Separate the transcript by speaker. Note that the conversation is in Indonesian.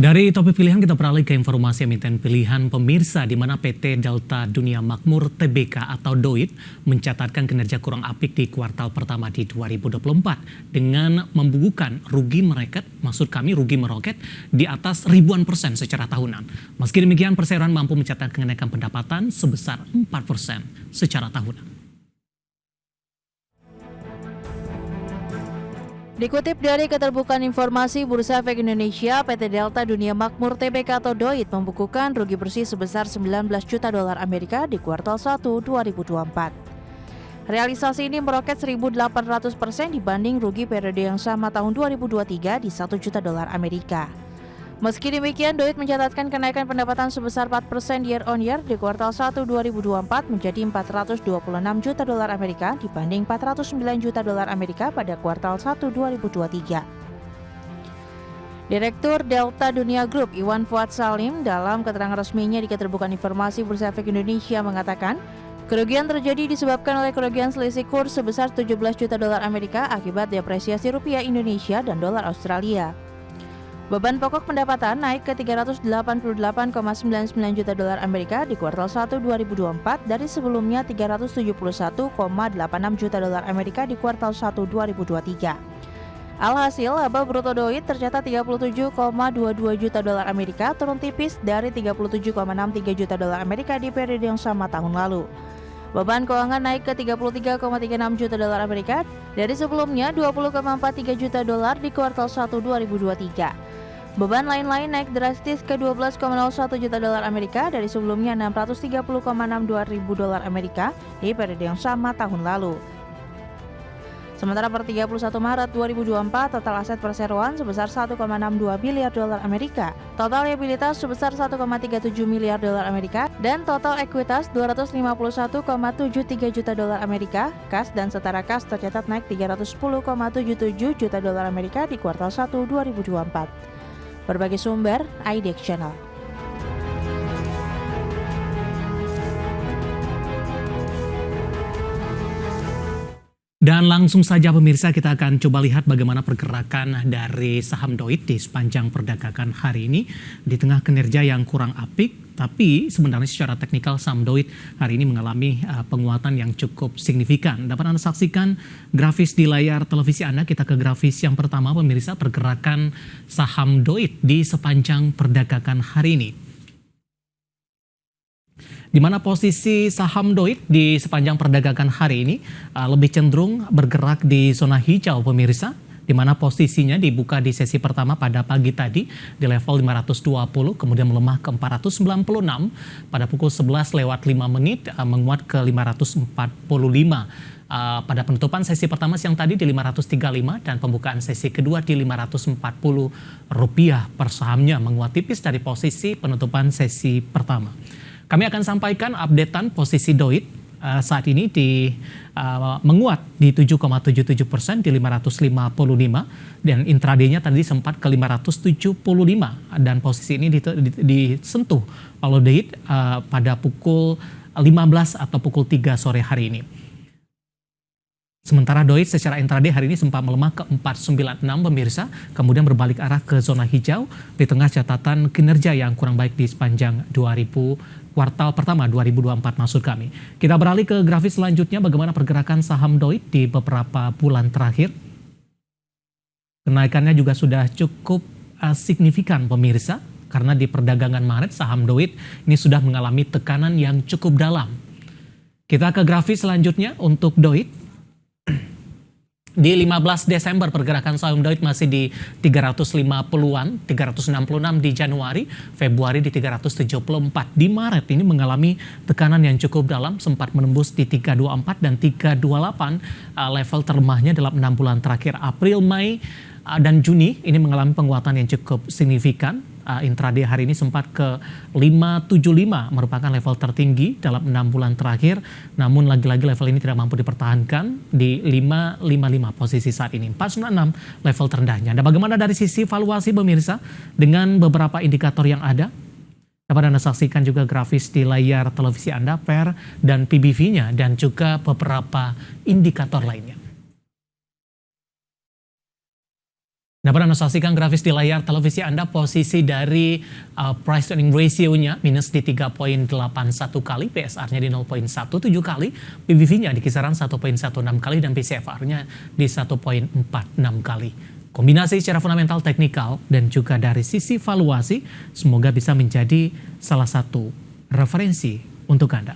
Speaker 1: Dari topik pilihan kita beralih ke informasi emiten pilihan pemirsa di mana PT Delta Dunia Makmur Tbk atau DOIT mencatatkan kinerja kurang apik di kuartal pertama di 2024 dengan membukukan rugi meroket di atas ribuan persen secara tahunan. Meski demikian perseroan mampu mencatatkan kenaikan pendapatan sebesar 4% secara tahunan.
Speaker 2: Dikutip dari Keterbukaan Informasi Bursa Efek Indonesia, PT Delta Dunia Makmur Tbk atau DOIT membukukan rugi bersih sebesar 19 juta dolar Amerika di kuartal 1 2024. Realisasi ini meroket 1.800% dibanding rugi periode yang sama tahun 2023 di 1 juta dolar Amerika. Meski demikian, DOIT mencatatkan kenaikan pendapatan sebesar 4% year on year di kuartal 1 2024 menjadi 426 juta dolar Amerika dibanding 409 juta dolar Amerika pada kuartal 1 2023. Direktur Delta Dunia Group Iwan Fuad Salim dalam keterangan resminya di Keterbukaan Informasi Bursa Efek Indonesia mengatakan, kerugian terjadi disebabkan oleh kerugian selisih kurs sebesar 17 juta dolar Amerika akibat depresiasi rupiah Indonesia dan dolar Australia. Beban pokok pendapatan naik ke 388,99 juta dolar Amerika di kuartal 1 2024 dari sebelumnya 371,86 juta dolar Amerika di kuartal 1 2023. Alhasil, laba bruto DOIT tercatat 37,22 juta dolar Amerika, turun tipis dari 37,63 juta dolar Amerika di periode yang sama tahun lalu. Beban keuangan naik ke 33,36 juta dolar Amerika dari sebelumnya 20,43 juta dolar di kuartal 1 2023. Beban lain-lain naik drastis ke 12,01 juta dolar Amerika dari sebelumnya 630,62 ribu dolar Amerika di periode yang sama tahun lalu. Sementara per 31 Maret 2024, total aset perseroan sebesar 1,62 miliar dolar Amerika, total liabilitas sebesar 1,37 miliar dolar Amerika, dan total ekuitas 251,73 juta dolar Amerika. Kas dan setara kas tercatat naik 310,77 juta dolar Amerika di kuartal 1 2024. Berbagai sumber, IDX Channel.
Speaker 1: Dan langsung saja pemirsa, kita akan coba lihat bagaimana pergerakan dari saham DOIT di sepanjang perdagangan hari ini di tengah kinerja yang kurang apik. Tapi sebenarnya secara teknikal saham DOIT hari ini mengalami penguatan yang cukup signifikan. Dapat Anda saksikan grafis di layar televisi Anda. Kita ke grafis yang pertama pemirsa, pergerakan saham DOIT di sepanjang perdagangan hari ini. Di mana posisi saham DOIT di sepanjang perdagangan hari ini lebih cenderung bergerak di zona hijau pemirsa, di mana posisinya dibuka di sesi pertama pada pagi tadi di level 520, kemudian melemah ke 496 pada pukul 11 lewat 5 menit, menguat ke 545. Pada penutupan sesi pertama siang tadi di 535 dan pembukaan sesi kedua di 540 rupiah per sahamnya, menguat tipis dari posisi penutupan sesi pertama. Kami akan sampaikan updatean posisi DOIT saat ini menguat di 7,77% di 555 dan intraday-nya tadi sempat ke 575 dan posisi ini disentuh oleh DOIT pada pukul 15 atau pukul 3 sore hari ini. Sementara DOIT secara intraday hari ini sempat melemah ke 496 pemirsa, kemudian berbalik arah ke zona hijau di tengah catatan kinerja yang kurang baik di sepanjang kuartal pertama 2024 maksud kami. Kita beralih ke grafis selanjutnya, bagaimana pergerakan saham DOIT di beberapa bulan terakhir. Kenaikannya juga sudah cukup signifikan pemirsa, karena di perdagangan Maret saham DOIT ini sudah mengalami tekanan yang cukup dalam. Kita ke grafis selanjutnya untuk DOIT. Di 15 Desember pergerakan saham DOIT masih di 350-an, 366 di Januari, Februari di 374. Di Maret ini mengalami tekanan yang cukup dalam, sempat menembus di 324 dan 328 level terlemahnya dalam 6 bulan terakhir. April, Mei, dan Juni ini mengalami penguatan yang cukup signifikan. Intraday hari ini sempat ke 575 merupakan level tertinggi dalam 6 bulan terakhir, namun lagi-lagi level ini tidak mampu dipertahankan di 555 posisi saat ini, 496 level terendahnya. Dan bagaimana dari sisi valuasi pemirsa dengan beberapa indikator yang ada? Dapat Anda saksikan juga grafis di layar televisi Anda, PER dan PBV-nya dan juga beberapa indikator lainnya. Dapat Anda saksikan grafis di layar televisi Anda, posisi dari price earning ratio-nya minus di 3,81 kali, PSR-nya di 0,17 kali, PBV-nya di kisaran 1,16 kali, dan PCFR-nya di 1,46 kali. Kombinasi secara fundamental, teknikal, dan juga dari sisi valuasi, semoga bisa menjadi salah satu referensi untuk Anda.